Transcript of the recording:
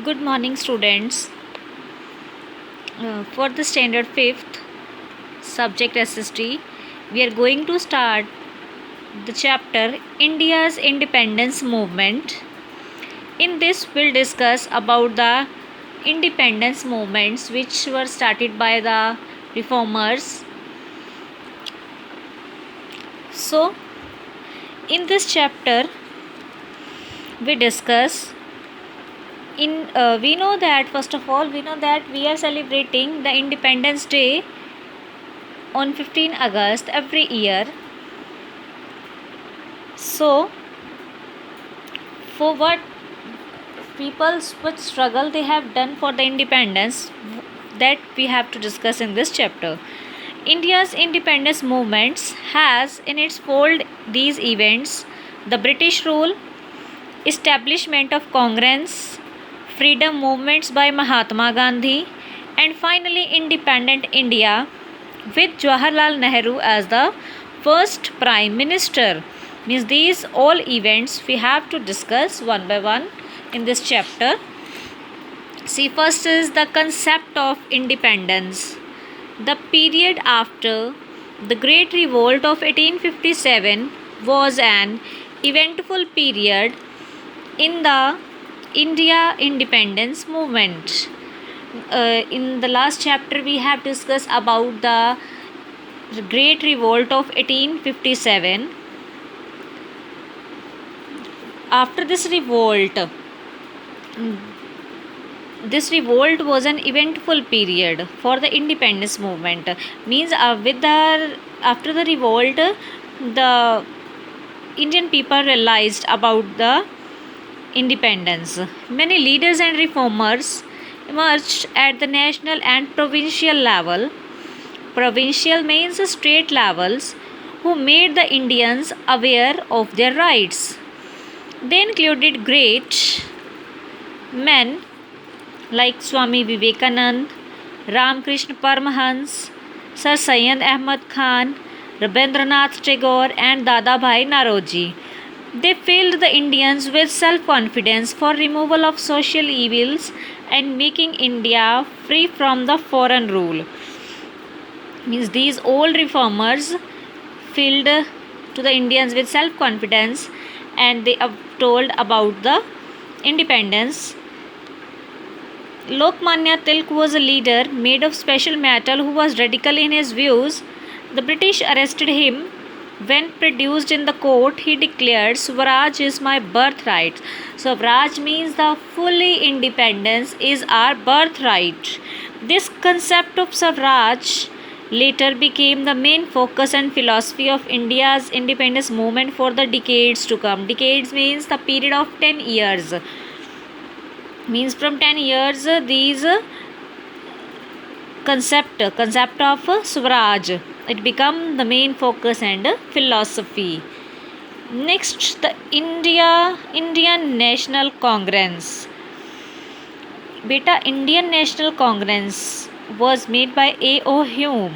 Good morning, students. For the standard 5th subject SST, we are going to start the chapter India's Independence Movement. In this, we'll discuss about the independence movements which were started by the reformers. So, in this chapter, we discuss we know that first of all we are celebrating the Independence Day on 15 August every year. So, for what people's what struggle they have done for the independence, that we have to discuss in this chapter. India's independence movements has in its fold these events: the British rule, establishment of Congress, freedom movements by Mahatma Gandhi, and finally independent India with Jawaharlal Nehru as the first prime minister. Means these all events we have to discuss one by one in this chapter. See, first is the concept of independence. The period after the Great Revolt of 1857 was an eventful period in the India independence movement. In the last chapter, we have discussed about the Great Revolt of 1857. After this revolt was an eventful period for the independence movement. Means after the revolt, the Indian people realized about the independence. Many leaders and reformers emerged at the national and provincial level. Provincial means state levels, who made the Indians aware of their rights. They included great men like Swami Vivekanand, Ramakrishna Paramahans, Sir Syed Ahmad Khan, Rabindranath Tagore, and Dadabhai Naoroji. They filled the Indians with self-confidence for removal of social evils and making India free from the foreign rule. Means these old reformers filled to the Indians with self-confidence, and they have told about the independence. Lokmanya Tilak was a leader made of special metal who was radical in his views. The British arrested him. When produced in the court, he declared, "Swaraj is my birthright." So, Swaraj means the fully independence is our birthright. This concept of Swaraj later became the main focus and philosophy of India's independence movement for the decades to come. Decades means the period of 10 years. Means from 10 years these concept of Swaraj, it become the main focus and philosophy. Next, the Indian National Congress. Beta, Indian National Congress was made by A.O. Hume.